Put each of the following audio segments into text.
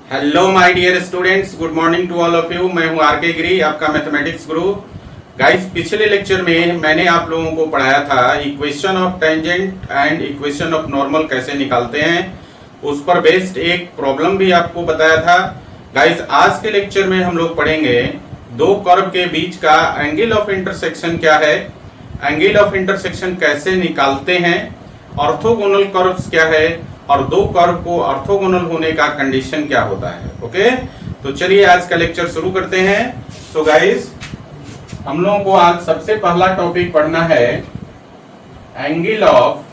Hello my dear students, good morning to all of you. मैं हूं are के गिरी, आपका मैथमेटिक्स गुरु। गाइस, पिछले लेक्चर में मैंने आप लोगों को पढ़ाया था equation of tangent and equation of normal कैसे निकालते हैं। उस पर बेस्ड एक प्रॉब्लम भी आपको बताया था। गाइस, आज के लेक्चर में हम लोग पढ़ेंगे दो कर्व के बीच का एंगल ऑफ इंटरसेक्शन क्या है, एंगल ऑफ इंटरसेक्शन कैसे निकालते हैं, ऑर्थोगोनल कर्व्स क्या है और दो कर्व को ऑर्थोगोनल होने का कंडीशन क्या होता है। ओके, तो चलिए आज का लेक्चर शुरू करते हैं। सो गाइस, हम लोगों को आज सबसे पहला टॉपिक पढ़ना है angle of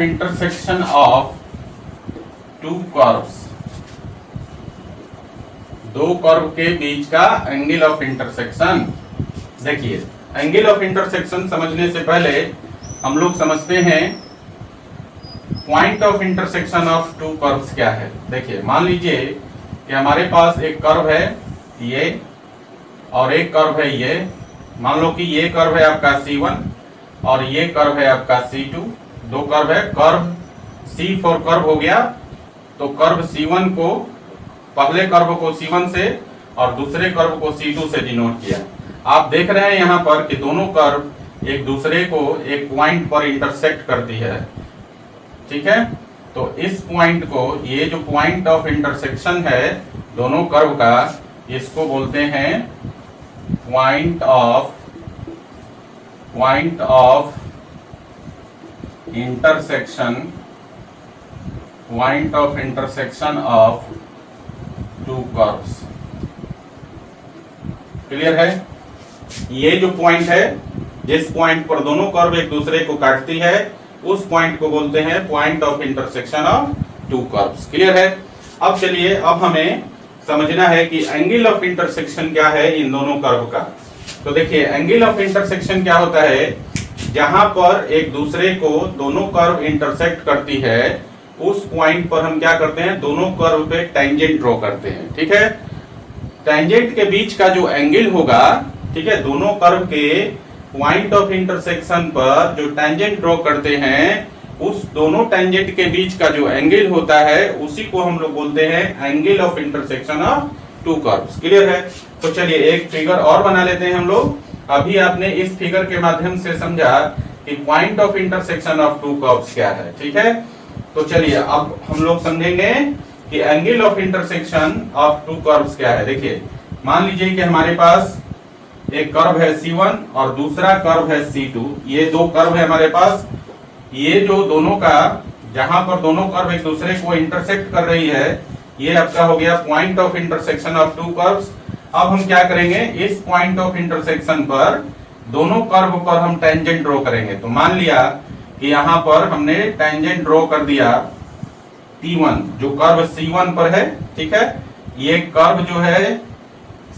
intersection of two curves. दो कर्व के बीच का एंगल ऑफ इंटरसेक्शन। देखिए, एंगल ऑफ इंटरसेक्शन समझने से पहले हम लोग समझते हैं point of intersection of two curves क्या है। देखिए, मान लीजिए कि हमारे पास एक कर्व है ये और एक कर्व है ये। मान लो कि ये कर्व है आपका C1 और ये कर्व है आपका C2। दो कर्व है, कर्व C फॉर कर्व हो गया, तो कर्व C1 को, पहले कर्व को C1 से और दूसरे कर्व को C2 से डिनोट किया। आप देख रहे हैं यहाँ पर कि दोनों कर्व एक दूसरे को एक पॉइंट पर इंटरसेक्ट करती है। ठीक है, तो इस पॉइंट को, ये जो पॉइंट ऑफ इंटरसेक्शन है दोनों कर्व का, इसको बोलते हैं point of intersection of two curves. Clear है? ये जो पॉइंट है, जिस पॉइंट पर दोनों कर्व एक दूसरे को काटती है, उस पॉइंट को बोलते हैं point of intersection of two curves. Clear है? अब चलिए, अब हमें समझना है कि एंगल ऑफ इंटरसेक्शन क्या है इन दोनों कर्व का। तो देखिए, एंगल ऑफ इंटरसेक्शन क्या होता है, जहां पर एक दूसरे को दोनों कर्व इंटरसेक्ट करती है, उस पॉइंट पर हम क्या करते हैं, दोनों कर्व पे टेंजेंट ड्रॉ करते हैं। ठीक है, टेंजेंट के बीच का जो एंगल होगा, ठीक है, दोनों कर्व के पॉइंट ऑफ इंटरसेक्शन पर जो टेंजेंट ड्रॉ करते हैं, उस दोनों टेंजेंट के बीच का जो एंगल होता है, उसी को हम लोग बोलते हैं angle of intersection of two curves. Clear है? तो चलिए एक फिगर और बना लेते हैं हम लोग। अभी आपने इस फिगर के माध्यम से समझा कि point of intersection of two curves क्या है। ठीक है, तो चलिए अब हम लोग समझेंगे कि angle of intersection of two curves क्या है। देखिए, मान लीजिए कि हमारे पास एक कर्व है C1 और दूसरा कर्व है C2। ये दो कर्व है हमारे पास। ये जो दोनों का, जहां पर दोनों कर्व एक दूसरे को इंटरसेक्ट कर रही है, ये आपका हो गया point of intersection of two curves. अब हम क्या करेंगे, इस पॉइंट ऑफ इंटरसेक्शन पर दोनों कर्व पर हम टेंजेंट ड्रॉ करेंगे। तो मान लिया कि यहाँ पर हमने टेंजेंट ड्रॉ कर दिया T1, जो कर्व C1 पर है। ठीक है, ये कर्व जो है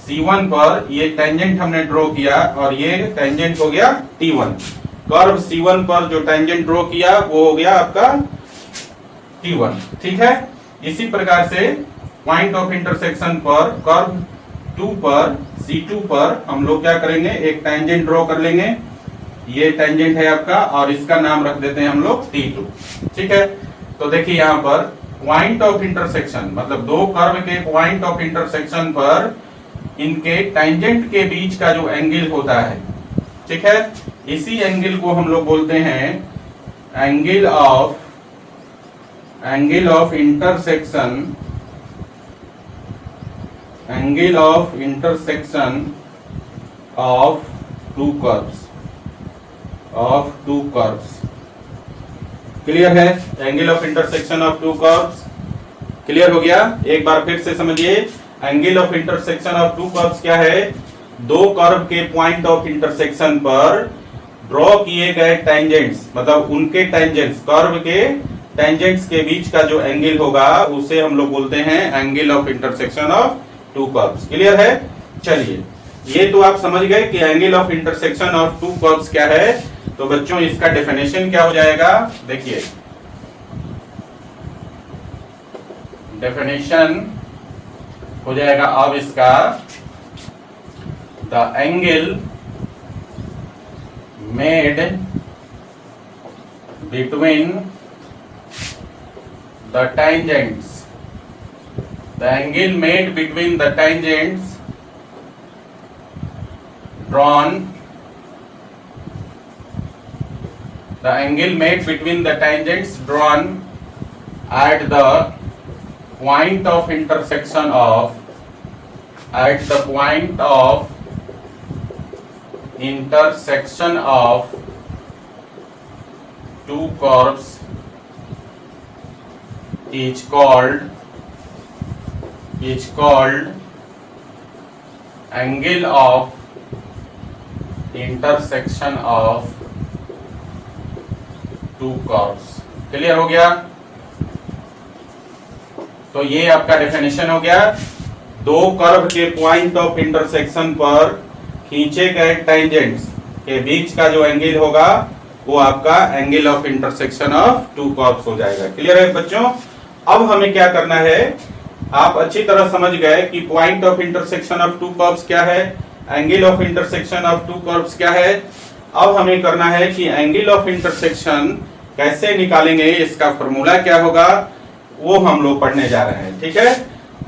C1 पर ये टेंजेंट हमने ड्रॉ किया और ये टेंजेंट हो गया T1। कर्व C1 पर जो टेंजेंट ड्रॉ किया वो हो गया आपका T1। ठीक है, इसी प्रकार से पॉइंट ऑफ इंटरसेक्शन पर कर्व 2 पर, C2 पर हम लोग क्या करेंगे, एक टेंजेंट ड्रॉ कर लेंगे। ये टेंजेंट है आपका और इसका नाम रख देते हैं हम लोग T2। ठीक है, तो देखिए यहाँ पर पॉइंट ऑफ इंटरसेक्शन मतलब दो कर्व के पॉइंट ऑफ इंटरसेक्शन पर इनके टेंजेंट के बीच का जो एंगल होता है, ठीक है, इसी एंगल को हम लोग बोलते हैं angle of intersection of two curves. Clear है? Angle of intersection of two curves clear हो गया? एक बार फिर से समझिए, angle of intersection of two curves क्या है, दो कर्व के पॉइंट ऑफ इंटरसेक्शन पर ड्रॉ किए गए टेंजेंट्स, मतलब उनके टेंजेंट्स, कर्व के टेंजेंट्स के बीच का जो एंगल होगा, उसे हम लोग बोलते हैं angle of intersection of two curves. Clear है? चलिए, ये तो आप समझ गए कि angle of intersection of two curves क्या है। तो बच्चों, इसका डेफिनेशन क्या हो जाएगा, देखिए डेफिनेशन हो जाएगा अब इसका, the angle made between the tangents, the angle made between the tangents drawn, the angle made between the tangents drawn at the point of intersection of, at the point of intersection of two curves is called angle of intersection of two curves। Clear हो गया? तो ये आपका definition हो गया। दो curve के point of intersection पर खींचे गए टेंजेंट्स के बीच का जो एंगल होगा वो आपका angle of intersection of two curves हो जाएगा। क्लियर है बच्चों? अब हमें क्या करना है, आप अच्छी तरह समझ गए कि point of intersection of two curves क्या है, angle of intersection of two curves क्या है। अब हमें करना है कि एंगल ऑफ इंटरसेक्शन कैसे निकालेंगे, इसका फॉर्मूला क्या होगा, वो हम लोग पढ़ने जा रहे हैं। ठीक है,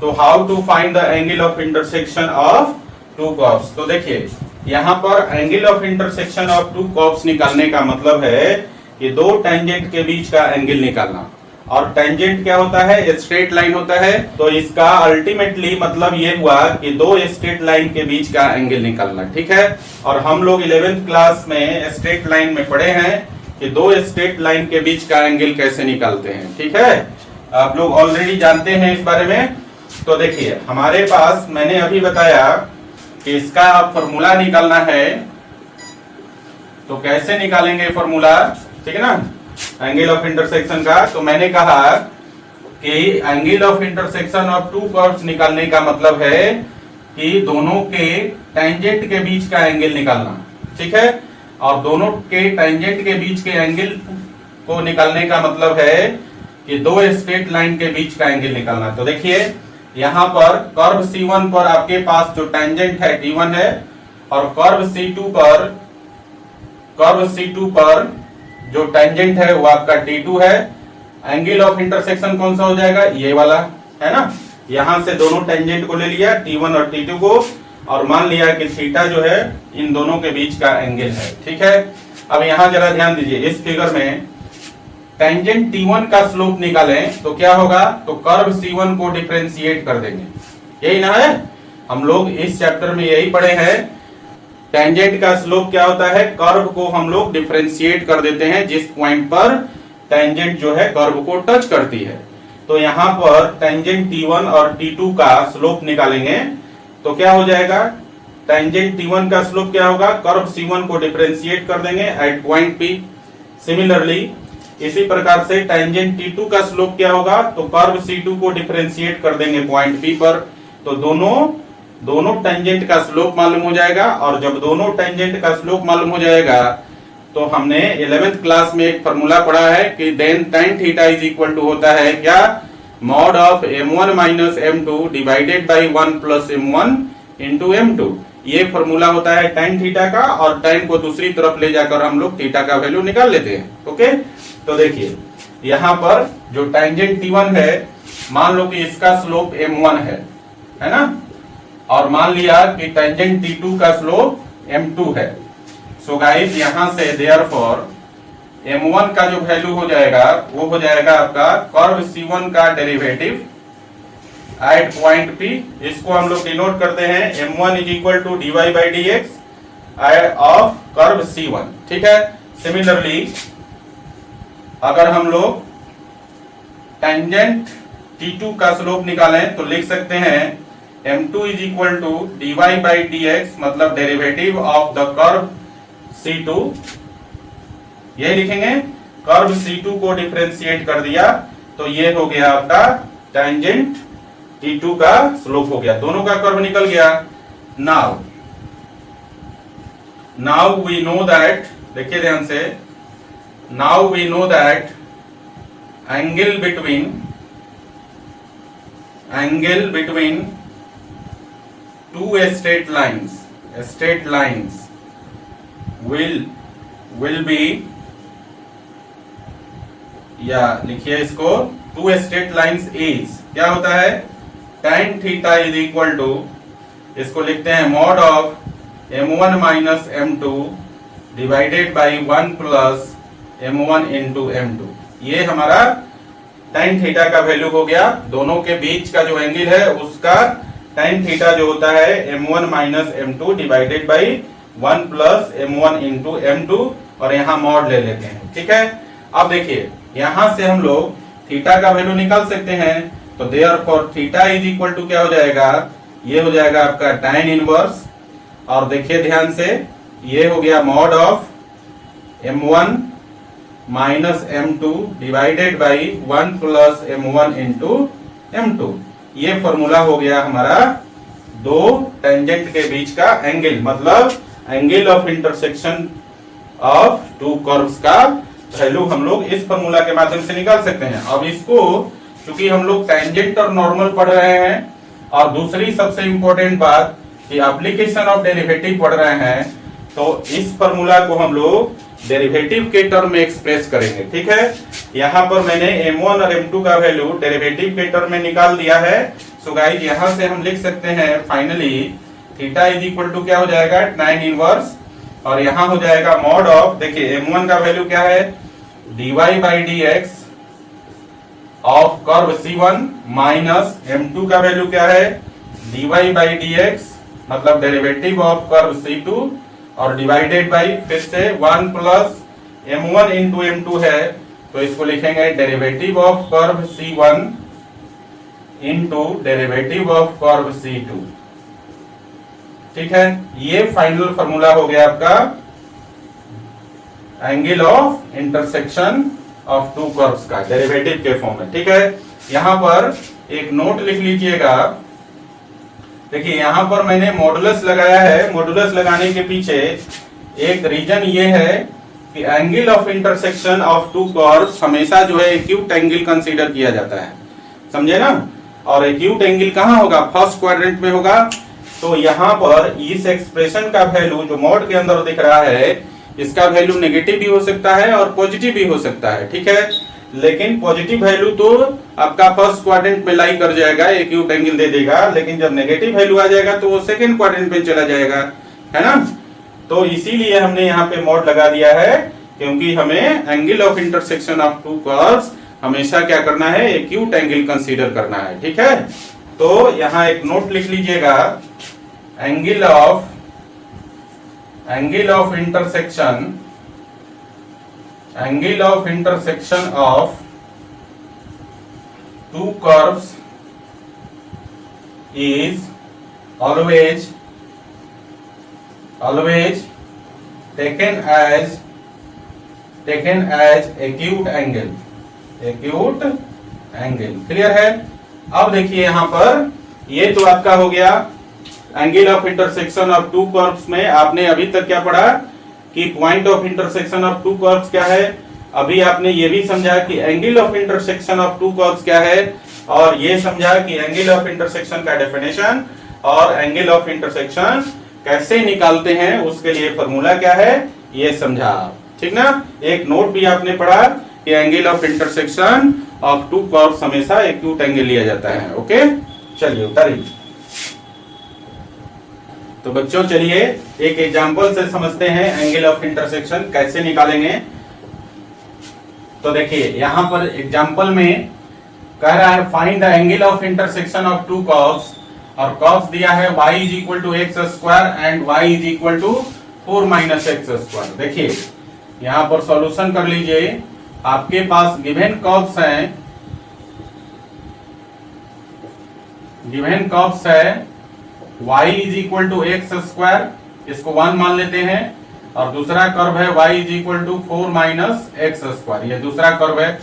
तो how to find the angle of intersection of two curves. तो देखिए यहाँ पर angle of intersection of two curves निकालने का मतलब है कि दो टेंजेंट के बीच का एंगल निकालना। और टेंजेंट क्या होता है, स्ट्रेट लाइन होता है। तो इसका अल्टीमेटली मतलब ये हुआ कि दो स्ट्रेट लाइन के बीच का एंगल निकालना। ठीक है, और हम लोग 11th क्लास में स्ट्रेट लाइन में पढ़े हैं कि दो स्ट्रेट लाइन के बीच का एंगल कैसे निकालते हैं। ठीक है, आप लोग ऑलरेडी जानते हैं इस बारे में। तो देखिए हमारे पास, मैंने अभी बताया कि इसका फॉर्मूला निकालना है। तो कैसे निकालेंगे फॉर्मूला, ठीक है ना, एंगल ऑफ इंटरसेक्शन का। तो मैंने कहा कि angle of intersection of two curves निकालने का मतलब है कि दोनों के टेंजेंट के बीच का एंगल निकालना। ठीक है, और दोनों के टेंजेंट के बीच के एंगल को निकालने का मतलब है कि दो स्ट्रेट लाइन के बीच का एंगल निकालना। तो देखिए यहाँ पर कर्व C1 पर आपके पास जो टेंजेंट है T1 है, और कर्व C2 पर जो टेंजेंट है वो आपका T2 है। एंगल ऑफ इंटरसेक्शन कौन सा हो जाएगा, ये वाला है ना। यहां से दोनों टेंजेंट को ले लिया T1 और T2 को, और मान लिया कि थीटा जो है इन दोनों के बीच का एंगल है। ठीक है, अब यहां जरा ध्यान दीजिए, इस फिगर में टेंजेंट T1 का स्लोप निकालें तो क्या होगा, तो कर्व C1 को डिफरेंशिएट कर देंगे। यही ना है, हम लोग इस चैप्टर में यही पढ़े हैं। टेंजेंट का स्लोप क्या होता है, कर्व को हम लोग डिफरेंशिएट कर देते हैं जिस पॉइंट पर टेंजेंट जो है कर्व को टच करती है। तो यहाँ पर टेंजेंट T1 और T2 का स्लोप निकालेंगे तो क्या हो जाएगा, टेंजेंट T1 का स्लोप क्या होगा, कर्व C1 को डिफरेंशिएट कर देंगे एट पॉइंट P। सिमिलरली इसी प्रकार से टेंजेंट T2 का स्लोप क्या होगा, तो कर्व C2 को डिफरेंशिएट कर देंगे पॉइंट P पर। तो दोनों टेंजेंट का स्लोप मालूम हो जाएगा, और जब दोनों टेंजेंट का स्लोप मालूम हो जाएगा तो हमने 11th क्लास में एक फॉर्मूला पढ़ा है कि then tan theta is equal to होता है क्या, mod of m1 minus m2 divided by 1 plus m1 into m2। ये फॉर्मूला होता है tan थीटा का, और tan को दूसरी तरफ ले जाकर हम लोग थीटा का वैल्यू निकाल लेते हैं। ओके, तो देखिए यहाँ पर जो टेंजेंट T1 है, मान लो कि इसका स्लोप m1 है ना, और मान लिया कि टेंजेंट T2 का स्लोप m2 है। सो गाइस यहाँ से देयरफॉर m1 का जो वैल्यू हो जाएगा वो हो जाएगा आपका कर्व C1 का डेरिवेटिव एट पॉइंट P। इसको हम लोग डिनोट करते हैं m1 is equal to dy by dx of curve C1। ठीक है, सिमिलरली अगर हम लोग टेंजेंट T2 का स्लोप निकालें तो लिख सकते हैं m2 is equal to dy by dx, मतलब derivative of the curve C2। ये लिखेंगे, कर्व C2 को डिफरेंशिएट कर दिया तो ये हो गया आपका टेंजेंट T2 का स्लोप हो गया, दोनों का कर्व निकल गया। नाउ वी नो दैट, देखिए ध्यान से, now we know that angle between two straight lines will be या लिखिए इसको, टू स्ट्रेट लाइंस इज क्या होता है, tan theta is equal to, इसको लिखते हैं mod of m1 minus m2 divided by 1 plus m1 into m2। ये हमारा tan थीटा का वैल्यू हो गया, दोनों के बीच का जो एंगल है उसका tan थीटा जो होता है m1 minus m2 divided by 1 plus m1 into m2, और यहाँ मॉड ले लेते हैं। ठीक है, अब देखिए यहां से हम लोग थीटा का वैल्यू निकाल सकते हैं, तो therefore theta is equal to क्या हो जाएगा, ये हो जाएगा आपका tan इनवर्स, और देखिए ध्यान से ये हो गया mod of m1 minus m2 divided by 1 plus m1 into m2। ये फॉर्मूला हो गया हमारा दो टेंजेंट के बीच का एंगल, मतलब angle of intersection of two curves का वैल्यू हम लोग इस फॉर्मूला के माध्यम से निकाल सकते हैं। अब इसको क्योंकि हम लोग टेंजेंट और नॉर्मल पढ़ रहे हैं, और दूसरी सबसे इंपॉर्टेंट बात कि एप्लीकेशन ऑफ डेरिवेटिव पढ़ रहे हैं, तो इस फॉर्मूला को हम लोग डेरिवेटिव के टर्म में एक्सप्रेस करेंगे। ठीक है, यहाँ पर मैंने m1 और m2 का वैल्यू डेरिवेटिव के टर्म में निकाल दिया है। सो गाइस यहाँ से हम लिख सकते हैं finally theta is equal to क्या हो जाएगा, tan इनवर्स, और यहाँ हो जाएगा मॉड ऑफ, देखिए m1 का वैल्यू क्या है, dy by dx of curve C1 minus m2 का वैल्यू क्या है, dy बाई dx मतलब डेरिवेटिव ऑफ कर्व C2, और डिवाइडेड बाई फिर से 1 प्लस m1 इंटू m2 है, तो इसको लिखेंगे derivative of curve C1 into derivative of curve C2। ठीक है, ये फाइनल फॉर्मूला हो गया आपका angle of intersection of two curves का डेरिवेटिव के फॉर्म में। ठीक है, यहां पर एक नोट लिख लीजिएगा, देखिए यहां पर मैंने मॉडुलस लगाया है, मॉडुलस लगाने के पीछे एक रीजन ये है कि angle of intersection of two curves हमेशा जो है एक्यूट एंगल कंसीडर किया जाता है, समझे ना, और एक्यूट एंगल कहां होगा, फर्स्ट क्वाड्रेंट में होगा। तो यहाँ पर इस एक्सप्रेशन का वैल्यू जो मॉड के अंदर दिख रहा है, इसका वैल्यू नेगेटिव भी हो सकता है और पॉजिटिव भी हो सकता है। ठीक है, लेकिन पॉजिटिव वैल्यू तो आपका फर्स्ट क्वाड्रेंट में लाई कर जाएगा, एक्यूट एंगल दे देगा, लेकिन जब नेगेटिव वैल्यू आ जाएगा तो वो सेकंड क्वाड्रेंट में चला जाएगा, है ना। तो इसीलिए हमने यहाँ पे मॉड लगा दिया है, क्योंकि हमें angle of intersection of two curves हमेशा क्या करना है, एक्यूट एंगल कंसीडर करना है। ठीक है, तो यहाँ एक नोट लिख लीजिएगा, angle of intersection of two curves is always taken as acute angle। Clear है। अब देखिए यहाँ पर ये तो आपका हो गया angle of intersection of two curves में आपने अभी तक क्या पढ़ा कि point of intersection of two curves क्या है। अभी आपने ये भी समझा कि angle of intersection of two curves क्या है, और ये समझा कि एंगल ऑफ इंटरसेक्शन का डेफिनेशन और एंगल ऑफ इंटरसेक्शन कैसे निकालते हैं, उसके लिए फॉर्मूला क्या है ये समझा, ठीक ना। एक नोट भी आपने पढ़ा कि angle of intersection of two curves हमेशा एक्यूट एंगल लिया जाता है। ओके, चलिए उतारिए। तो बच्चों चलिए एक एग्जांपल से समझते हैं एंगल ऑफ इंटरसेक्शन कैसे निकालेंगे। तो देखिए यहां पर एग्जांपल में कह रहा है find the angle of intersection of two curves, और कर्व्स दिया है y is equal to x square and y is equal to 4 minus x square. देखिए यहां पर सॉल्यूशन कर लीजिए, आपके पास गिवन कर्व्स हैं, गिवन कर्व्स है y is equal to x square, इसको 1 मान लेते हैं, और दूसरा कर्व है y is equal to 4 minus x square, ये दूसरा कर्व है।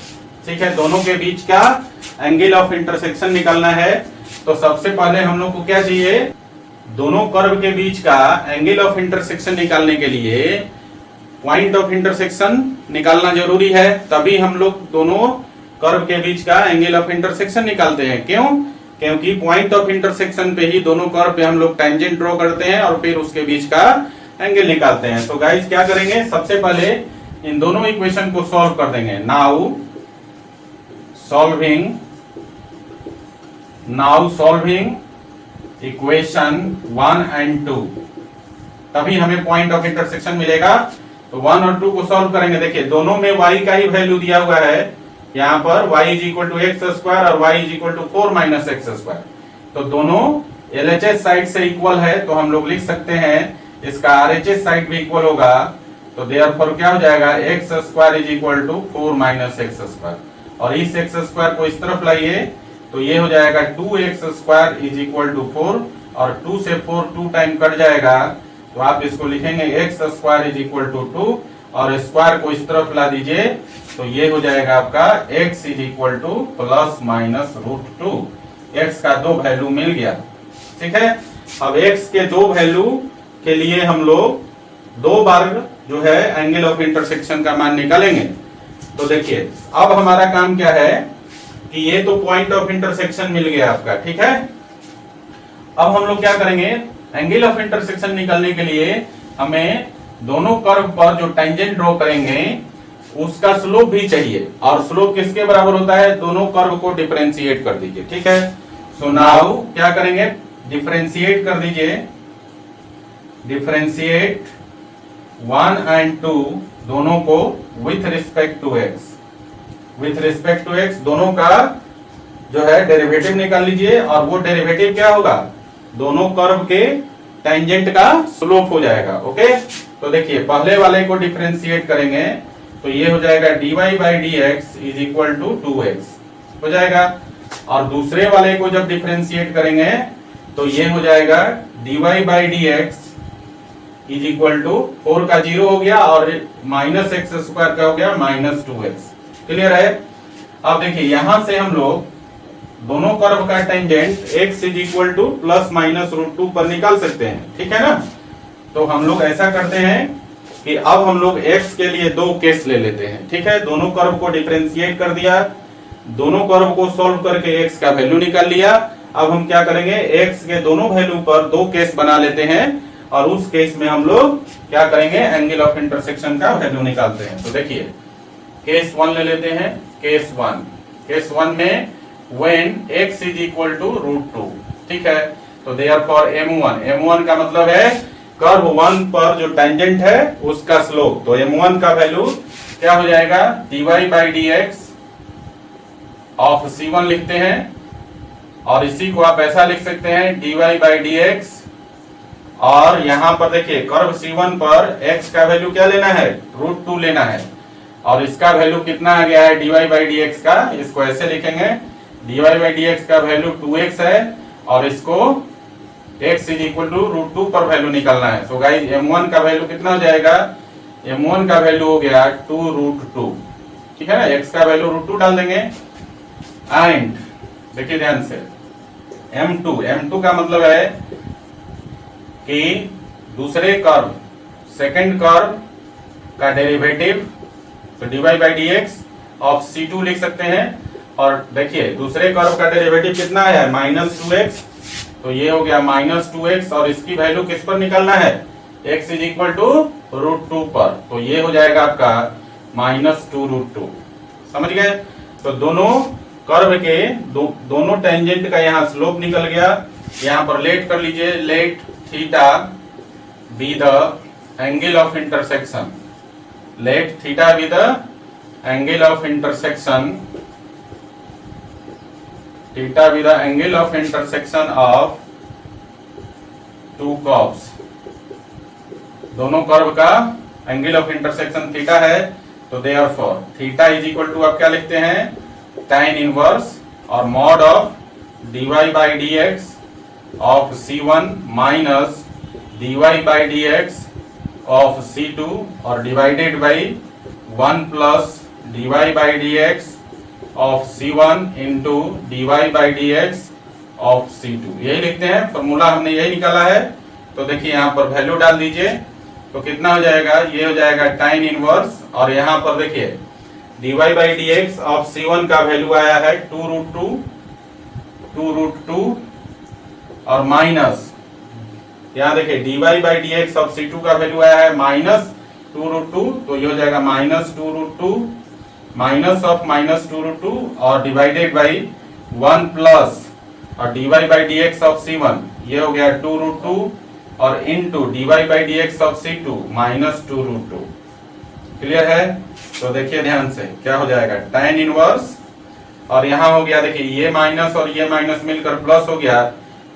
ठीक है, दोनों के बीच का एंगल ऑफ इंटरसेक्शन निकालना है। तो सबसे पहले हम लोग को क्या चाहिए, दोनों कर्व के बीच का एंगल ऑफ इंटरसेक्शन निकालने के लिए पॉइंट ऑफ इंटरसेक्शन निकालना जरूरी है, तभी हम लोग दोनों कर्व के बीच का एंगल ऑफ इंटरसेक्शन निकालते हैं। क्यों? क्योंकि पॉइंट ऑफ इंटरसेक्शन पे ही दोनों कर्व पे हम लोग टेंजेंट ड्रॉ करते हैं और फिर उसके बीच का एंगल निकालते हैं। तो गाइस क्या करेंगे, सबसे पहले इन दोनों इक्वेशन को सॉल्व कर देंगे। नाउ सॉल्विंग इक्वेशन 1 and 2, तभी हमें पॉइंट ऑफ इंटरसेक्शन मिलेगा। तो 1 और 2 को सॉल्व करेंगे। देखिए दोनों में y का ही वैल्यू दिया हुआ है, यहाँ पर y is equal to x square और y is equal to 4 minus x square. तो दोनों LHS साइड से इक्वल है, तो हम लोग लिख सकते हैं इसका RHS साइड भी इक्वल होगा। तो देयरफॉर क्या हो जाएगा, x square is equal to 4 minus x square, और इस एक्स स्क्वायर को इस तरफ लाइए तो ये हो जाएगा 2x square is equal to 4, और 2 से 4 2 टाइम कट जाएगा, तो आप इसको लिखेंगे x square is equal to 2, और स्क्वायर को इस तरफ ला दीजिए तो ये हो जाएगा आपका x is equal to plus minus root 2। X का दो वैल्यू मिल गया, ठीक है। अब x के दो वैल्यू के लिए हम लोग दो बार जो है एंगल ऑफ इंटरसेक्शन का मान निकालेंगे। तो देखिए अब हमारा काम क्या है कि ये तो पॉइंट ऑफ इंटरसेक्शन मिल गया आपका, ठीक है। अब हम लोग क्या करेंगे, एंगल ऑफ इंटरसेक्शन निकालने के लिए हमें दोनों कर्व पर जो टेंजेंट ड्रॉ करेंगे उसका स्लोप भी चाहिए, और स्लोप किसके बराबर होता है, दोनों कर्व को डिफरेंशिएट कर दीजिए, ठीक है। सो नाउ क्या करेंगे, डिफरेंशिएट कर दीजिए, डिफरेंशिएट 1 and 2 दोनों को with respect to x, with respect to x दोनों का जो है डेरिवेटिव निकाल लीजिए, और वो डेरिवेटिव क्या होगा, दोनों कर्व के टेंजेंट का स्लोप हो जाएगा। ओके, तो देखिए पहले वाले को डिफरेंशिएट करेंगे तो ये हो जाएगा dy by d x is equal to 2x हो जाएगा, और दूसरे वाले को जब डिफरेंशिएट करेंगे तो ये हो जाएगा dy by d x is equal to 4 का 0 हो गया, और माइनस एक्स स्क्वायर का हो गया माइनस 2x। क्लियर है। अब देखिए यहां से हम लोग दोनों कर्व का tangent x is equal to plus minus root 2 पर निकाल सकते हैं, ठीक है ना। तो हम लोग ऐसा करते हैं कि अब हम लोग x के लिए दो केस ले लेते हैं, ठीक है। दोनों कर्व को डिफरेंशिएट कर दिया, दोनों कर्व को सॉल्व करके x का वैल्यू निकाल लिया। अब हम क्या करेंगे, x के दोनों वैल्यू पर दो केस बना लेते हैं, और उस केस में हम लोग क्या करेंगे, एंगल ऑफ इंटरसेक्शन का वैल्यू निकालते हैं। तो देखिए केस 1 ले लेते हैं, केस 1 में when x is equal to √2, ठीक है। तो therefore m1 का मतलब है कर्व 1 पर जो टेंजेंट है उसका स्लोप। तो m1 का वैल्यू क्या हो जाएगा, dy by d x of c1 लिखते हैं, और इसी को आप ऐसा लिख सकते हैं dy बाई डी एक्स, और यहां पर देखिए कर्व c1 पर x का वैल्यू क्या लेना है, √2 लेना है, और इसका वैल्यू कितना आ गया है dy बाई डी एक्स का, इसको ऐसे लिखेंगे dy बाई डी एक्स का वैल्यू 2x है, और इसको x इज इक्वल टू √2 पर वैल्यू निकालना है। सो गाइस m1 का वैल्यू कितना हो जाएगा, m1 का वैल्यू हो गया 2√2, ठीक है ना। x का वैल्यू √2 डाल देंगे, एंड देखिए ध्यान से m2 का मतलब है कि दूसरे कर्व सेकंड कर्व का डेरिवेटिव, तो dy by d x of c2 लिख सकते हैं, और देखिए दूसरे कर्व का डेरिवेटिव कितना है, -2x, तो ये हो गया -2x, और इसकी वैल्यू किस पर निकालना है, x इज इक्वल टू √2 पर, तो ये हो जाएगा आपका -2√2। समझ गए। तो दोनों कर्व के दोनों टेंजेंट का यहाँ स्लोप निकल गया। यहाँ पर लेट कर लीजिए, let theta be the angle of intersection, let theta be the angle of intersection, theta be the angle of intersection of two curves। दोनों कर्व का एंगल ऑफ इंटरसेक्शन थीटा है, तो therefore theta is equal to आप क्या लिखते हैं, tan inverse और mod of dy by d x of c1 minus dy by d x of c2, और divided by 1 plus dy by d x of c1 into dy by d x of c2, यही लिखते हैं। Formula हमने यही निकाला है। तो देखिए यहाँ पर वैल्यू डाल दीजिए, तो कितना हो जाएगा, ये हो जाएगा tan इनवर्स, और यहाँ पर देखिए dy by d x of c1 का वैल्यू आया है 2√2, और माइनस यहाँ देखिए dy by d x of c2 का वैल्यू आया है -2√2, तो ये हो जाएगा -2√2, माइनस ऑफ माइनस 2√2 और डिवाइडेड बाई 1 प्लस और dy by d x of C1, ये हो गया 2√2 और into dy by d x of C2 minus 2√2। Clear है? तो देखिए ध्यान से क्या हो जाएगा, tan इनवर्स और यहाँ हो गया, देखिए ये माइनस और ये माइनस मिलकर प्लस हो गया,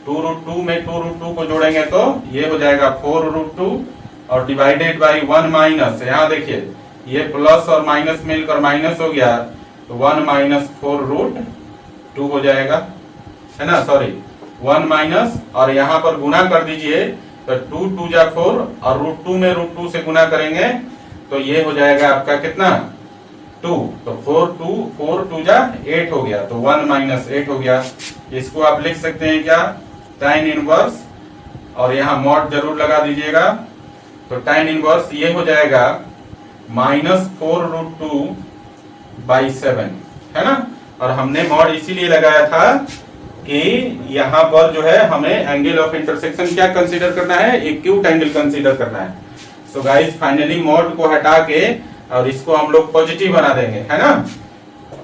2√2 में 2√2 को जोड़ेंगे तो ये हो जाएगा 4√2 और डिवाइडेड बाई 1 माइनस, यहाँ देखिए ये प्लस और माइनस मिलकर माइनस हो गया तो 1 माइनस 4√2 हो जाएगा, है ना, सॉरी 1 माइनस और यहाँ पर गुना कर दीजिए तो 2 2 जा 4 और √2 में √2 से गुना करेंगे तो ये हो जाएगा आपका कितना 2, तो 4 2 जा 8 हो गया तो 1 माइनस 8 हो गया। इसको आप लिख सकते हैं क्या, tan इनवर्स और यहाँ मॉड जरूर लगा दीजिएगा, तो tan इनवर्स ये हो जाएगा माइनस 4√2 बाई 7, है ना। और हमने मॉड इसीलिए लगाया था कि यहाँ पर जो है हमें एंगल ऑफ इंटरसेक्शन क्या कंसीडर करना है, एक्यूट एंगल कंसीडर करना है। सो गाइस फाइनली मॉड को हटा के और इसको हम लोग पॉजिटिव बना देंगे, है ना।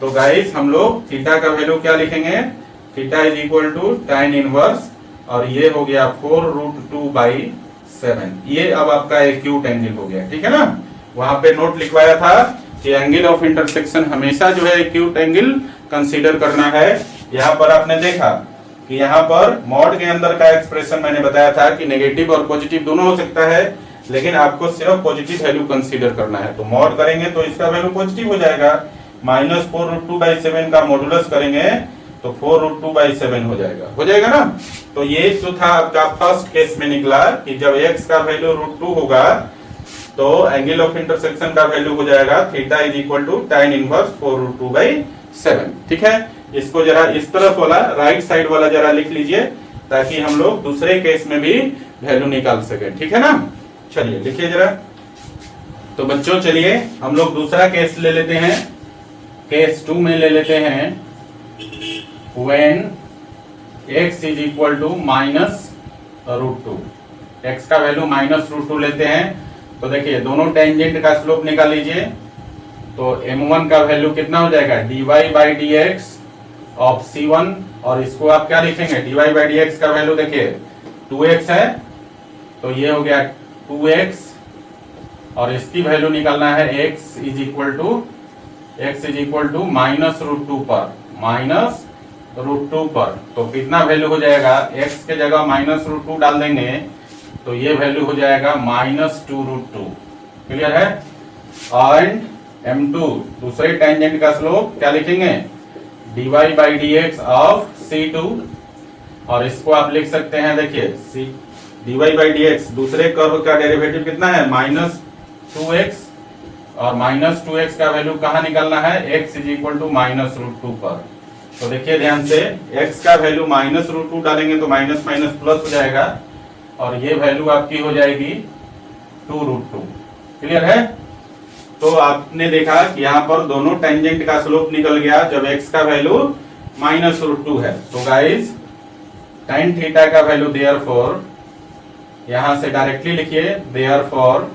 तो गाइस हम लोग थीटा का वैल्यू क्या लिखेंगे, theta is equal to tan inverse और ये हो गया 4√2 बाई 7, ये अब आपका एक्यूट एंगल हो गया, ठीक है ना। वहां पे नोट लिखवाया था कि एंगल ऑफ इंटरसेक्शन हमेशा जो है एक्यूट एंगल कंसीडर करना है। यहाँ पर आपने देखा कि यहाँ पर मॉड के अंदर का एक्सप्रेशन मैंने बताया था कि नेगेटिव और पॉजिटिव दोनों हो सकता है, लेकिन आपको सिर्फ पॉजिटिव वैल्यू कंसीडर करना है। तो मॉड करेंगे तो इसका वैल्यू पॉजिटिव हो जाएगा, माइनस 4√2 बाई 7 का मॉडुलस करेंगे तो 4√2 बाई 7 हो जाएगा ना। तो ये जो था आपका फर्स्ट केस में निकला कि जब x का वैल्यू √2 होगा तो एंगल ऑफ इंटरसेक्शन का वैल्यू हो जाएगा theta is equal to tan inverse 4√2 by 7, ठीक है। इसको जरा इस तरफ वाला राइट साइड वाला जरा लिख लीजिए ताकि हम लोग दूसरे केस में भी वैल्यू निकाल सके, ठीक है ना। चलिए लिखिए जरा। तो बच्चों चलिए हम लोग दूसरा केस ले लेते हैं, केस 2 में ले लेते हैं, when x is equal to minus √2, x का वैल्यू माइनस √2 लेते हैं। तो देखिए दोनों टेंजेंट का स्लोप निकाल लीजिए, तो m1 का वैल्यू कितना हो जाएगा, dy by d x of C1 और इसको आप क्या लिखेंगे, dy बाई डी एक्स का वैल्यू देखिए 2x है तो ये हो गया 2x और इसकी वैल्यू निकालना है x is equal to minus √2 पर, माइनस √2 पर। तो कितना वैल्यू हो जाएगा, x के जगह माइनस √2 डाल देंगे तो ये वैल्यू हो जाएगा माइनस 2√2। क्लियर है। एंड m2 दूसरे टेंजेंट का स्लोप क्या लिखेंगे, dy by d x of C2 और इसको आप लिख सकते हैं, देखिए dy बाई डी एक्स दूसरे कर्व का डेरिवेटिव कितना है, माइनस 2x और माइनस 2x का वैल्यू कहाँ निकालना है, x is equal to minus √2 पर। तो देखिए ध्यान से x का वैल्यू माइनस √2 डालेंगे तो माइनस माइनस प्लस हो जाएगा और ये वैल्यू आपकी हो जाएगी 2√2। क्लियर है। तो आपने देखा कि यहाँ पर दोनों टेंजेंट का स्लोप निकल गया जब x का वैल्यू माइनस √2 है। तो गाइस tan थीटा का वैल्यू देयरफॉर यहां से डायरेक्टली लिखिए, therefore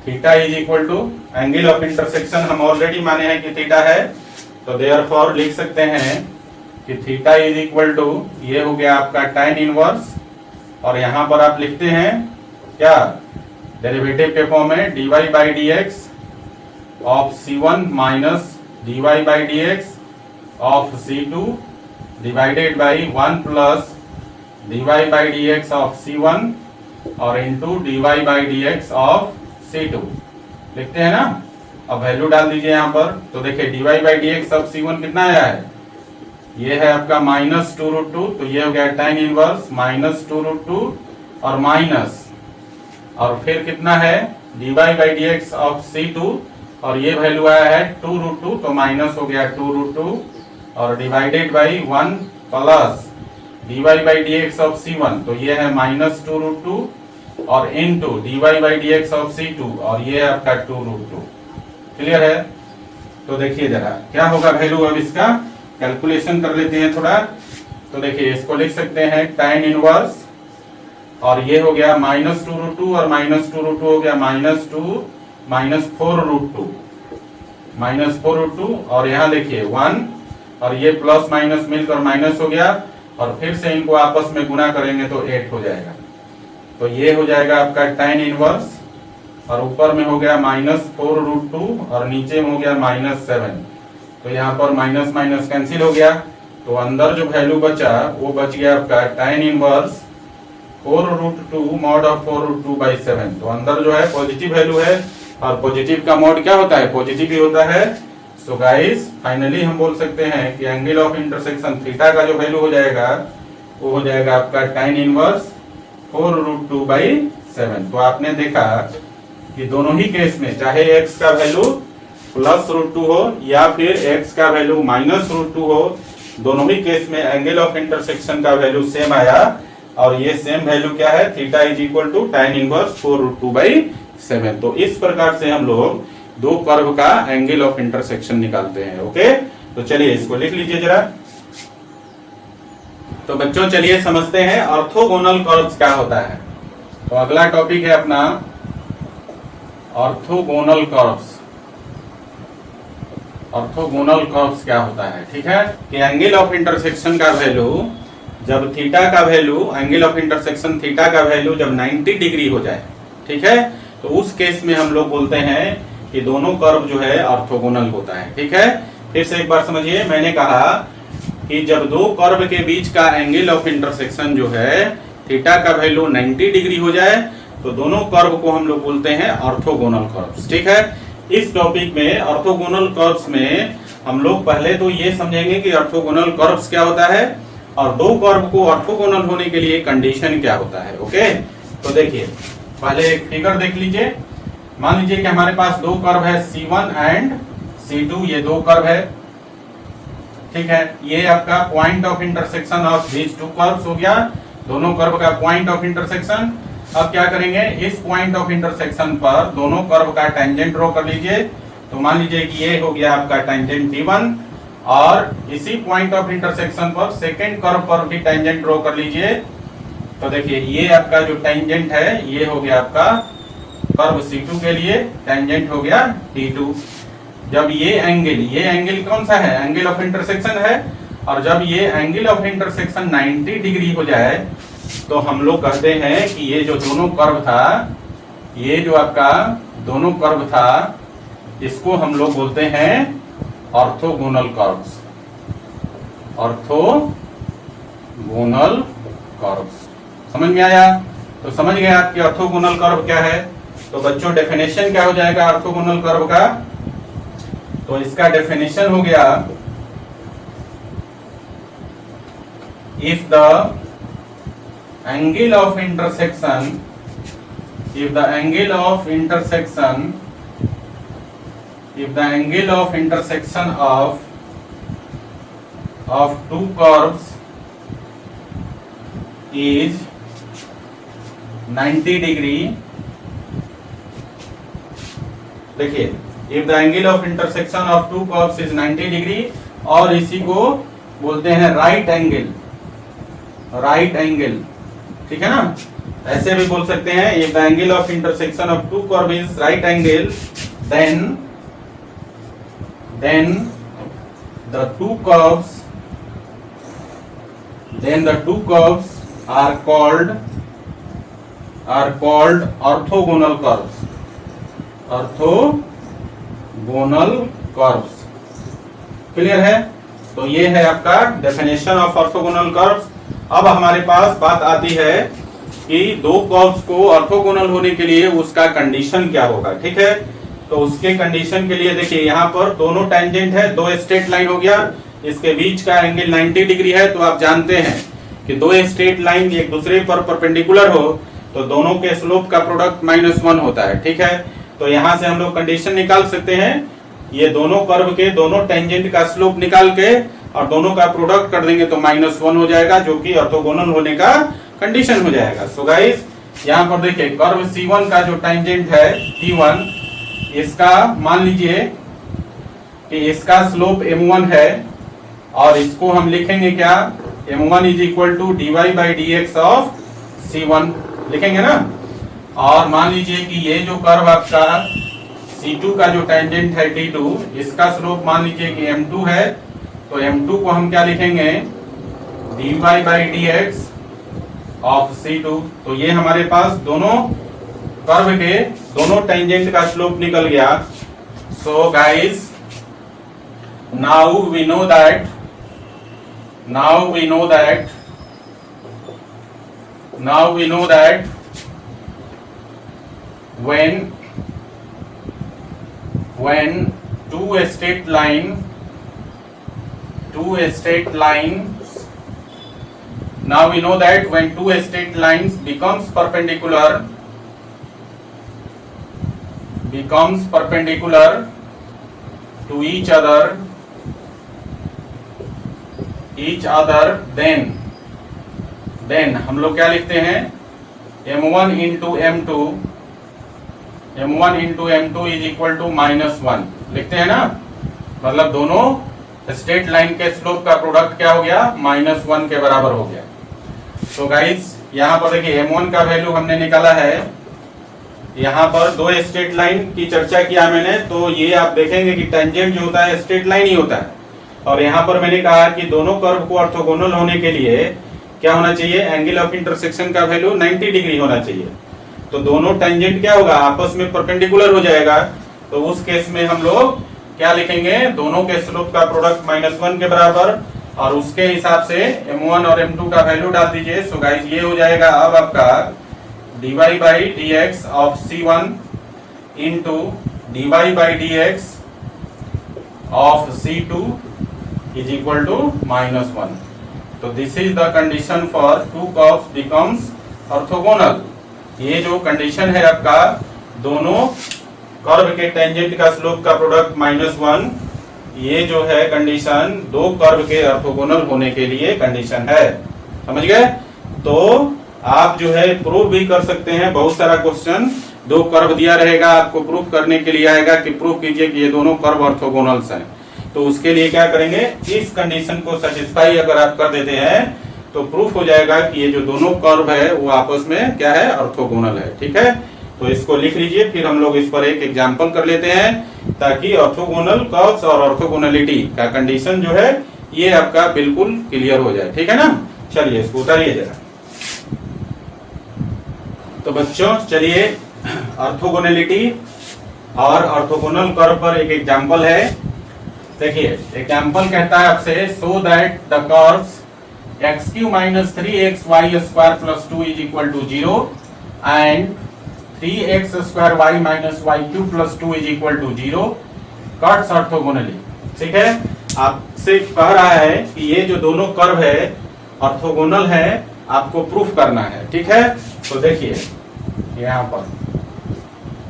theta is equal to angle of intersection हम ऑलरेडी माने हैं कि थीटा है, तो देयरफॉर लिख सकते हैं कि थीटा इज इक्वल टू ये हो गया आपका tan इनवर्स और यहां पर आप लिखते हैं क्या, डेरिवेटिव के फॉर्म में dy by d x of C1 minus dy by d x of C2 divided by 1 plus dy by d x of C1 और into dy by d x of C2 लिखते हैं ना। अब value डाल दीजिए यहाँ पर, तो देखिए dy by d x of C1 कितना आया है, ये है आपका माइनस 2√2, तो ये हो गया tan इनवर्स माइनस 2√2 और माइनस और फिर कितना है dy by d x of C2 और ये वैल्यू आया है 2√2 तो माइनस हो गया 2√2 और divided by 1 plus dy by d x of C1 तो ये है माइनस 2√2 और into dy by d x of C2 और ये है आपका 2√2। क्लियर है। तो देखिए जरा क्या होगा वैल्यू, अब इसका कैलकुलेशन कर लेते हैं थोड़ा। तो देखिए इसको लिख सकते हैं tan इनवर्स और ये हो गया माइनस 2√2 और माइनस 2√2 हो गया माइनस 2 माइनस 4√2। -4√2 और यहाँ देखिए 1 और ये प्लस माइनस मिलकर माइनस हो गया और फिर से इनको आपस में गुना करेंगे तो 8 हो जाएगा। तो ये हो जाएगा आपका tan इनवर्स और ऊपर में हो गया -4√2 और नीचे में हो गया -7। तो यहाँ पर माइनस माइनस कैंसिल हो गया तो अंदर जो वैल्यू बचा वो बच गया आपका tan इनवर्स 4√2 मॉड ऑफ 4√2/7। तो अंदर जो है पॉजिटिव वैल्यू है और पॉजिटिव का मॉड क्या होता है, पॉजिटिव ही होता है। सो गाइस फाइनली हम बोल सकते हैं कि एंगल ऑफ इंटरसेक्शन थीटा का जो वैल्यू हो जाएगा वो हो जाएगा आपका tan इनवर्स 4√2/7। तो आपने देखा कि दोनों ही केस में चाहे x का वैल्यू +√2 हो या फिर x का वैल्यू -√2 हो, दोनों ही केस में एंगल ऑफ इंटरसेक्शन का वैल्यू सेम आया और ये सेम वैल्यू क्या है, theta is equal to tan inverse 4√2/7। तो इस प्रकार से हम लोग दो कर्व का एंगल ऑफ इंटरसेक्शन निकालते हैं। ओके, तो चलिए इसको लिख लीजिए जरा। तो बच्चों चलिए समझते हैं ऑर्थोगोनल कर्व्स क्या होता है। तो अगला टॉपिक है अपना ऑर्थोगोनल कर्व्स। ऑर्थोगोनल कर्व्स क्या होता है, ठीक है, कि एंगल ऑफ इंटरसेक्शन का वैल्यू जब थीटा का value, angle of intersection theta का वैल्यू जब 90 डिग्री हो जाए, ठीक है, तो उस केस में हम लोग बोलते हैं कि दोनों कर्व जो है ऑर्थोगोनल होता है। ठीक है, फिर से एक बार समझिए, मैंने कहा कि जब दो कर्व के बीच का एंगल ऑफ इंटरसेक्शन जो है थीटा का वैल्यू 90 डिग्री हो जाए तो दोनों कर्व को हम लोग बोलते हैं ऑर्थोगोनल कर्व्स। ठीक है, इस टॉपिक में ऑर्थोगोनल कर्व्स में हम लोग पहले तो ये समझेंगे कि ऑर्थोगोनल कर्व्स क्या होता है और दो कर्व को ऑर्थोगोनल होने के लिए कंडीशन क्या होता है। ओके, तो देखिए पहले एक फिगर देख लीजिए। मान लीजिए कि हमारे पास दो कर्व है C1 एंड C2, ये दो कर्व है। ठीक है, ये आपका point of intersection of these two curves हो गया, दोनों कर्व का पॉइंट ऑफ इंटरसेक्शन। अब क्या करेंगे, इस पॉइंट ऑफ इंटरसेक्शन पर दोनों कर्व का टेंजेंट ड्रॉ कर लीजिए। तो मान लीजिए कि ये हो गया आपका टेंजेंट T1 और इसी पॉइंट ऑफ इंटरसेक्शन पर सेकेंड कर्व पर भी टेंजेंट ड्रॉ कर लीजिए। तो देखिए ये आपका जो टेंजेंट है ये हो गया आपका कर्व C2 के लिए टेंजेंट हो गया T2। जब ये एंगल कौन सा है, एंगल ऑफ इंटरसेक्शन है, और जब ये एंगल ऑफ इंटरसेक्शन 90 डिग्री हो जाए तो हम लोग कहते हैं कि ये जो दोनों कर्व था, ये जो आपका दोनों कर्व था, इसको हम लोग बोलते हैं ऑर्थोगोनल कर्व्स। ऑर्थोगोनल कर्व्स समझ में आया? तो समझ गए आप कि ऑर्थोगोनल कर्व क्या है। तो बच्चों डेफिनेशन क्या हो जाएगा ऑर्थोगोनल कर्व का, तो इसका डेफिनेशन हो गया, if the angle of intersection of two curves is 90 degree, देखिए if the angle of intersection of two curves is 90 degree, और इसी को बोलते हैं राइट एंगल, ठीक है ना, ऐसे भी बोल सकते हैं, if the angle of intersection of two curves is right angle, then the two curves are called orthogonal curves. Orthogonal curves clear है? तो ये है आपका डेफिनेशन ऑफ ऑर्थोगोनल कर्व्स। अब हमारे पास बात आती है कि दो कर्व्स को ऑर्थोगोनल होने के लिए उसका कंडीशन क्या होगा। ठीक है, तो उसके कंडीशन के लिए देखिए यहाँ पर दोनों टेंजेंट है, दो स्ट्रेट लाइन हो गया, इसके बीच का एंगल 90 डिग्री है। तो आप जानते हैं कि दो स्ट्रेट लाइन एक दूसरे पर परपेंडिकुलर हो तो दोनों के स्लोप का प्रोडक्ट -1 होता है। ठीक है, तो यहाँ से हम लोग कंडीशन निकाल सकते हैं, ये दोनों कर्व के दोनों टेंजेंट का स्लोप निकाल के और दोनों का प्रोडक्ट कर देंगे तो -1 हो जाएगा, जो कि ऑर्थोगोनल होने का कंडीशन हो जाएगा। सो गाइस यहाँ पर देखिए कर्व C1 का जो टेंजेंट है T1, इसका मान लीजिए कि इसका स्लोप m1 है और इसको हम लिखेंगे क्या, m1 is equal to dy/dx of C1 लिखेंगे ना। और मान लीजिए कि ये जो कर्व आपका C2 का जो टेंजेंट है T2, इसका स्लोप मान लीजिए कि M2 है, तो M2 को हम क्या लिखेंगे, dy by dx of C2। तो ये हमारे पास दोनों कर्व के दोनों टेंजेंट का स्लोप निकल गया। So guys, now we know that when two straight lines, now we know that when two straight lines becomes perpendicular to each other, then हम लोग क्या लिखते हैं, m1 into m2 is equal to -1 लिखते हैं ना। मतलब दोनों स्ट्रेट लाइन के स्लोप का प्रोडक्ट क्या हो गया, -1 के बराबर हो गया। तो गाइस यहाँ पर देखिए m1 का वैल्यू हमने निकाला है। यहाँ पर दो स्ट्रेट लाइन की चर्चा किया मैंने, तो ये आप देखेंगे कि टेंजेंट जो होता है स्ट्रेट लाइन ही होता है। और यहाँ पर मैंने कहा कि दोनों कर्व को ऑर्थोगोनल होने के लिए क्या होना चाहिए, एंगल ऑफ इंटरसेक्शन का वैल्यू 90 डिग्री होना चाहिए। तो दोनों टेंजेंट क्या होगा, आपस में परपेंडिकुलर हो जाएगा। तो उस केस में हम लोग क्या लिखेंगे, दोनों के स्लोप का प्रोडक्ट -1 के बराबर, और उसके हिसाब से m1 और m2 का वैल्यू डाल दीजिए। सो गाइस ये हो जाएगा अब आपका dy by dx of C1 into dy by dx of C2 is equal to -1। तो this is the condition for to curves becomes orthogonal. ये जो कंडीशन है आपका, दोनों कर्व के टेंजेंट का स्लोप का प्रोडक्ट -1, ये जो है कंडीशन दो कर्व के ऑर्थोगोनल होने के लिए कंडीशन है। समझ गए? तो आप जो है प्रूव भी कर सकते हैं। बहुत सारा क्वेश्चन, दो कर्व दिया रहेगा, आपको प्रूफ करने के लिए आएगा कि प्रूफ कीजिए कि ये दोनों कर्व ऑर्थोगोनल्स हैं। तो उसके लिए क्या करेंगे, इस कंडीशन को सेटिस्फाई अगर आप कर देते हैं तो प्रूफ हो जाएगा कि ये जो दोनों कर्व है वो आपस में क्या है, ऑर्थोगोनल है। ठीक है, तो इसको लिख लीजिए, फिर हम लोग इस पर एक एग्जांपल कर लेते हैं ताकि ऑर्थोगोनल कर्व्स और ऑर्थोगोनलिटी का कंडीशन जो है ये आपका बिल्कुल क्लियर हो जाए। ठीक है ना, चलिए इसको उतारिए जरा। तो बच्चों चलिए, ऑर्थोगोनलिटी और ऑर्थोगोनल कर्व पर एक एग्जांपल है। देखिए एग्जांपल कहता है आपसे, so that the curves x³ - 3xy² + 2 is equal to 0 and 3x² y - y³ + 2 is equal to 0 cuts orthogonally. ठीक है, आपसे कह रहा है कि ये जो दोनों कर्व है ऑर्थोगोनल है, आपको प्रूफ करना है। ठीक है, तो देखिए यहाँ पर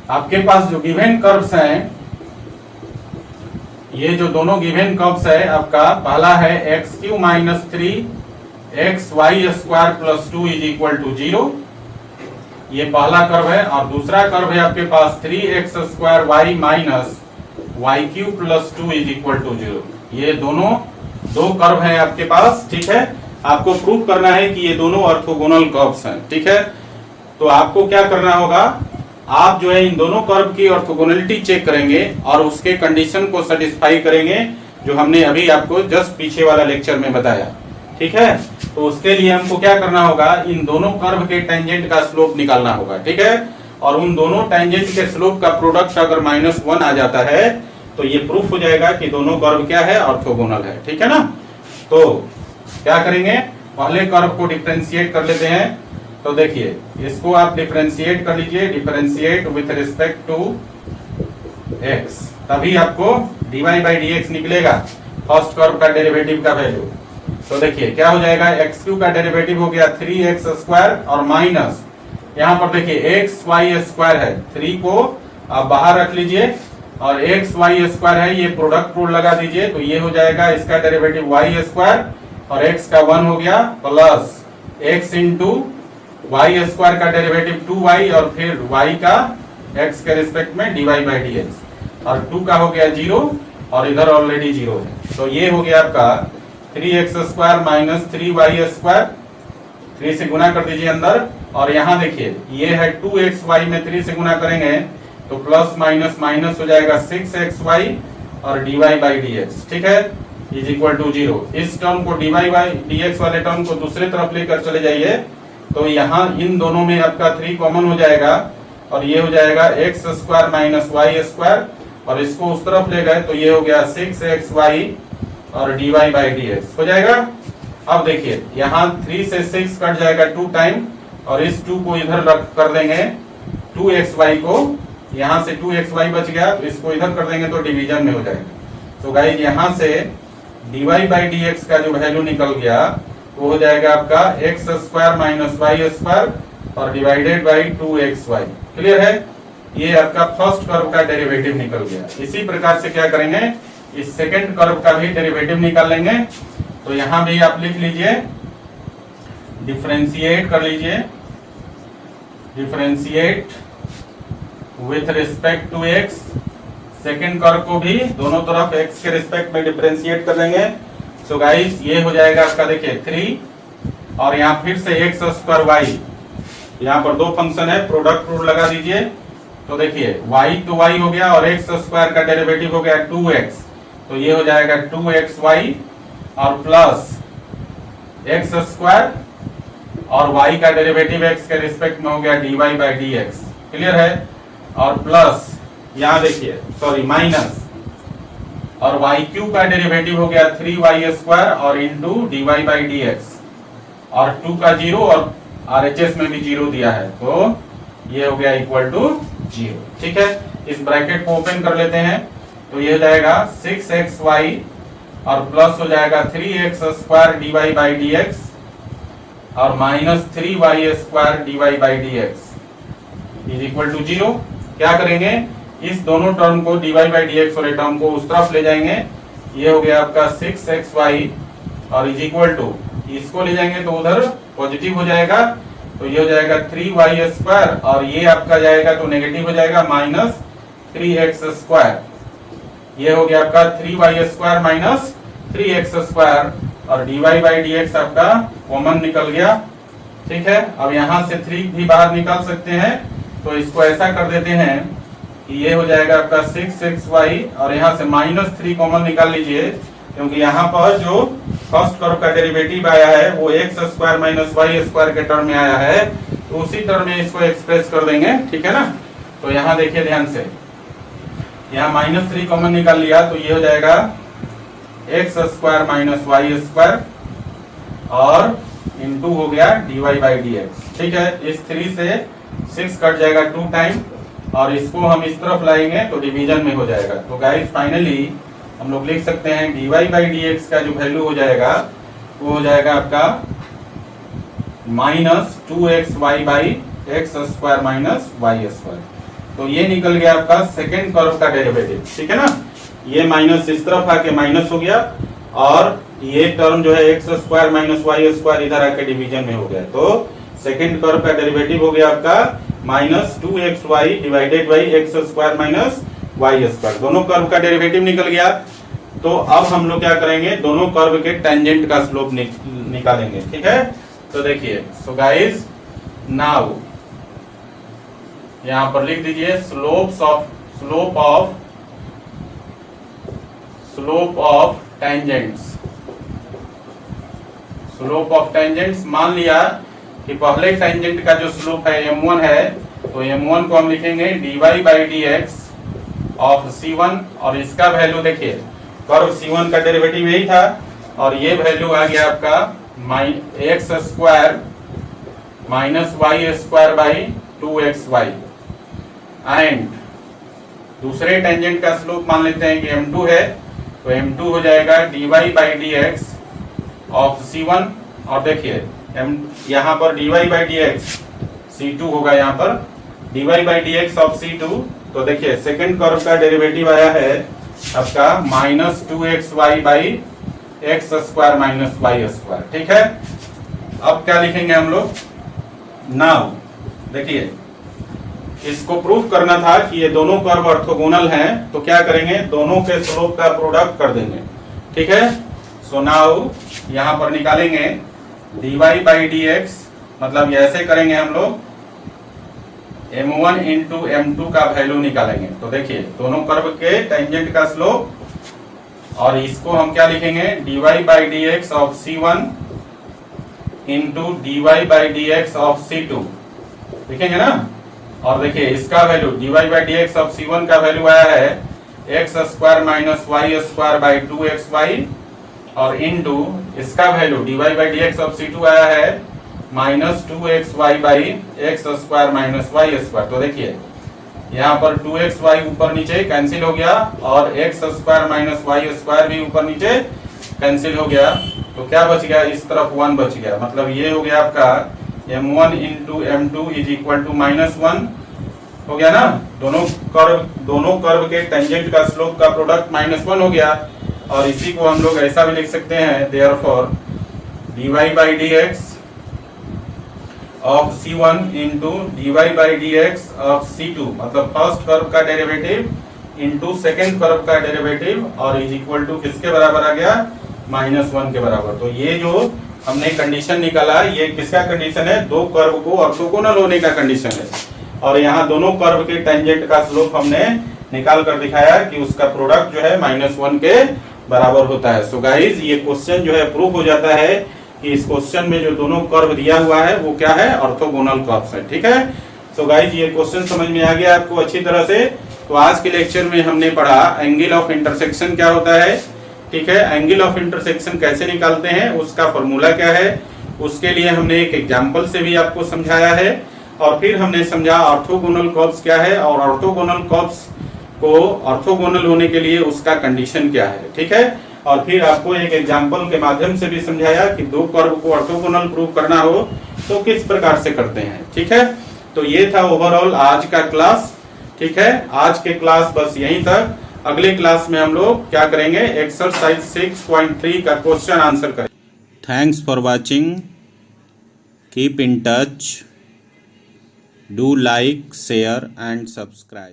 आपके पास जो गिवन कर्व्स हैं, ये जो दोनों गिवन कर्व्स है आपका, पहला है x³ - 3xy² + 2 is equal to 0, ये पहला कर्व है। और दूसरा कर्व है आपके पास 3x² y - y³ + 2 is equal to 0। ये दोनों दो कर्व है आपके पास। ठीक है, आपको प्रूफ करना है कि ये दोनों ऑर्थोगोनल कर्व्स हैं। ठीक है, तो आपको क्या करना होगा, आप जो है इन दोनों कर्व की ऑर्थोगोनलिटी चेक करेंगे और उसके कंडीशन को सेटिस्फाई करेंगे, जो हमने अभी आपको जस्ट पीछे वाला लेक्चर में बताया। ठीक है, तो उसके लिए हमको क्या करना होगा, इन दोनों कर्व के टेंजेंट का स्लोप निकालना होगा। ठीक है, और उन दोनों टेंजेंट के स्लोप का प्रोडक्ट अगर -1 आ जाता है तो ये प्रूफ हो जाएगा कि दोनों कर्व क्या है, ऑर्थोगोनल है। ठीक है ना, तो क्या करेंगे, पहले कर्व को डिफरेंशिएट कर लेते हैं। तो देखिए इसको आप डिफरेंशिएट कर लीजिए, differentiate with respect to x, तभी आपको dy by dx निकलेगा, फर्स्ट कर्व का डेरिवेटिव का वैल्यू। तो देखिए क्या हो जाएगा, x³ का डेरिवेटिव हो गया 3x² और माइनस यहाँ पर देखिए xy² है, 3 को आप बाहर रख लीजिए और xy² है, ये प्रोडक्ट रूल लगा दीजिए। तो ये हो जाएगा इसका डेरिवेटिव y² और x का 1 हो गया, प्लस x इंटू y² का डेरिवेटिव 2y और फिर y का x के रिस्पेक्ट में dy by dx, और 2 का हो गया 0 और इधर ऑलरेडी 0 है। तो ये हो गया आपका 3x² माइनस 3y², 3 से गुना कर दीजिए अंदर, और यहाँ देखिए ये है 2xy में 3 से गुना करेंगे तो प्लस माइनस माइनस हो जाएगा 6xy और dy बाई dx, ठीक है, इज इक्वल टू 0। इस टर्म को dy बाई dx वाले टर्म को दूसरे तरफ लेकर चले जाइए, तो यहाँ इन दोनों में आपका 3 कॉमन हो जाएगा और ये हो जाएगा x square minus y square, और इसको उस तरफ ले गए तो ये हो गया 6xy और dy बाई dx हो जाएगा। अब देखिए यहाँ 3 से 6 कट जाएगा 2 टाइम, और इस 2 को इधर रख कर देंगे 2xy को, यहाँ से 2xy बच गया तो इसको इधर कर देंगे तो डिवीजन में हो जाएगा। तो गाइस यहाँ से dy बाई dx का जो वैल्यू निकल गया वो हो जाएगा आपका x square minus y square और डिवाइडेड बाई 2xy। क्लियर है, ये आपका फर्स्ट कर्व का डेरिवेटिव निकल गया। इसी प्रकार से क्या करेंगे, इस सेकंड कर्व का भी डेरिवेटिव निकाल लेंगे। तो यहां भी आप लिख लीजिए, डिफरेंशिएट कर लीजिए, differentiate with respect to x। Second curve को भी दोनों तरफ x के रिस्पेक्ट में डिफरेंशिएट कर लेंगे। सो गाइस ये हो जाएगा आपका देखिए 3, और यहाँ फिर से x स्क्वायर y, यहाँ पर 2 फंक्शन है, प्रोडक्ट रूल लगा दीजिए। तो देखिए y तो y हो गया और x स्क्वायर का डेरिवेटिव हो गया 2x, तो ये हो जाएगा 2xy और प्लस x स्क्वायर और y का डेरिवेटिव x के रिस्पेक्ट में हो गया dy बाई dx। क्लियर है, और प्लस यहाँ देखिए सॉरी माइनस, और वाई क्यू का डेरिवेटिव हो गया 3y स्क्वायर और इंटू dy बाई dx, और 2 का 0 और RHS में भी 0 दिया है, तो ये हो गया इक्वल टू 0। ठीक है, इस ब्रैकेट को ओपन कर लेते हैं, तो ये हो जाएगा 6xy और प्लस हो जाएगा 3x square dy by dx और minus 3y square dy by dx is equal to 0। क्या करेंगे, इस दोनों टर्म को dy बाई dx वाले टर्म को उस तरफ ले जाएंगे, ये हो गया आपका 6xy और इज इक्वल टू, इसको ले जाएंगे तो उधर पॉजिटिव हो जाएगा, तो ये हो जाएगा 3y स्क्वायर और ये आपका जाएगा तो नेगेटिव हो जाएगा माइनस 3x स्क्वायर। ये हो गया आपका 3y square minus 3x square और dy बाई dx आपका कॉमन निकल गया। ठीक है, अब यहाँ से 3 भी बाहर निकाल सकते हैं, तो इसको ऐसा कर देते हैं कि ये हो जाएगा आपका 6xy और यहाँ से माइनस 3 कॉमन निकाल लीजिए, क्योंकि यहाँ पर जो फर्स्ट कर्व का डेरिवेटिव आया है वो x square minus y square के टर्म में आया है, तो उसी टर्म में इसको एक्सप्रेस कर देंगे। ठीक है ना, तो यहाँ देखिए ध्यान से, यहाँ माइनस 3 कॉमन निकाल लिया तो ये हो जाएगा x square minus y square और इंटू हो गया dy बाई dx। ठीक है, इस 3 से 6 कट जाएगा 2 टाइम और इसको हम इस तरफ लाएंगे तो डिवीजन में हो जाएगा। तो गाइस फाइनली हम लोग लिख सकते हैं dy बाई dx का जो वैल्यू हो जाएगा वो हो जाएगा आपका minus 2xy by x square minus y square. तो ये निकल गया आपका सेकेंड कर्व का डेरिवेटिव। ठीक है ना, ये माइनस इस तरफ आके माइनस हो गया और ये टर्म जो है x square minus y square इधर आके डिवीजन में हो गया, तो सेकेंड कर्व का डेरिवेटिव हो गया आपका minus 2xy divided by x square minus y square. दोनों कर्व का डेरिवेटिव निकल गया। तो अब हम लोग क्या करेंगे, दोनों कर्व के टेंजेंट का स्लोप निकालेंगे। ठीक है, तो देखिए, सो गाइस नाउ यहां पर लिख दीजिए स्लोप ऑफ टेंजेंट्स। मान लिया कि पहले टेंजेंट का जो स्लोप है m1 है, तो m1 को हम लिखेंगे dy by dx of c1 और इसका वैल्यू देखिए, कर्व c1 का डेरिवेटिव यही था और ये वैल्यू आ गया आपका x square minus y square by 2xy and दूसरे टेंजेंट का स्लोप मान लेते हैं कि m2 है, तो m2 हो जाएगा dy by dx of c1 और देखिए यहाँ पर dy बाई dx c2 होगा, यहाँ पर dy by dx of c2। तो देखिए सेकंड कर्व का डेरिवेटिव आया है आपका minus 2xy by x square minus y square. ठीक है, अब क्या लिखेंगे हम लोग, नाउ देखिए इसको प्रूफ करना था कि ये दोनों कर्व ऑर्थोगोनल हैं, तो क्या करेंगे, दोनों के स्लोप का प्रोडक्ट कर देंगे। ठीक है, सो नाउ यहाँ पर निकालेंगे dy बाई dx, मतलब ये ऐसे करेंगे हम लोग m1 इंटू m2 का वैल्यू निकालेंगे। तो देखिए दोनों कर्व के टेंजेंट का स्लोप, और इसको हम क्या लिखेंगे, dy by d x of c1 into dy by d x of c2 लिखेंगे ना। और देखिए इसका value dy by d x of c1 का वैल्यू आया है x square minus y square by 2xy, और इंटू इसका value dy by d x of c2 आया है minus 2xy by x square minus y square. तो देखिए यहाँ पर 2xy ऊपर नीचे कैंसिल हो गया, और x square minus y square भी ऊपर नीचे कैंसिल हो गया। तो क्या बच गया, इस तरफ 1 बच गया। मतलब ये हो गया आपका m1 into m2 is equal to -1 हो गया ना। दोनों कर्व के टेंजेंट का स्लोप का प्रोडक्ट -1 हो गया। और इसी को हम लोग ऐसा भी लिख सकते हैं, therefore dy by d x of c1 into dy by d x of c2, मतलब फर्स्ट कर्व का डेरिवेटिव इंटू सेकेंड कर्व का डेरिवेटिव, और इज इक्वल टू किसके बराबर आ गया, -1 के बराबर। तो ये जो हमने कंडीशन निकाला, ये किसका कंडीशन है, दो कर्व को ऑर्थोगोनल होने का कंडीशन है। और यहाँ दोनों कर्व के टेंजेंट का स्लोप हमने निकाल कर दिखाया कि उसका प्रोडक्ट जो है -1 के बराबर होता है। सो गाइज ये क्वेश्चन जो है प्रूव हो जाता है कि इस क्वेश्चन में जो दोनों कर्व दिया हुआ है वो क्या है, ऑर्थोगोनल कर्व्स है। ठीक है, सो गाइज ये क्वेश्चन समझ में आ गया आपको अच्छी तरह से। तो आज के लेक्चर में हमने पढ़ा एंगल ऑफ इंटरसेक्शन क्या होता है। ठीक है, एंगल ऑफ इंटरसेक्शन कैसे निकालते हैं, उसका फॉर्मूला क्या है, उसके लिए हमने एक एग्जांपल से भी आपको समझाया है। और फिर हमने समझा ऑर्थोगोनल कर्व्स क्या है, और ऑर्थोगोनल कर्व्स को ऑर्थोगोनल होने के लिए उसका कंडीशन क्या है। ठीक है, और फिर आपको एक एग्जांपल के माध्यम से भी समझाया कि दो कर्व को ऑर्थोगोनल प्रूव करना हो तो किस प्रकार से करते हैं। ठीक है, तो ये था ओवरऑल आज का क्लास। ठीक है, आज के क्लास बस यहीं तक। अगले क्लास में हम लोग क्या करेंगे, एक्सरसाइज 6.3 का क्वेश्चन आंसर करेंगे। Thanks for watching, keep in touch, do like, share and subscribe.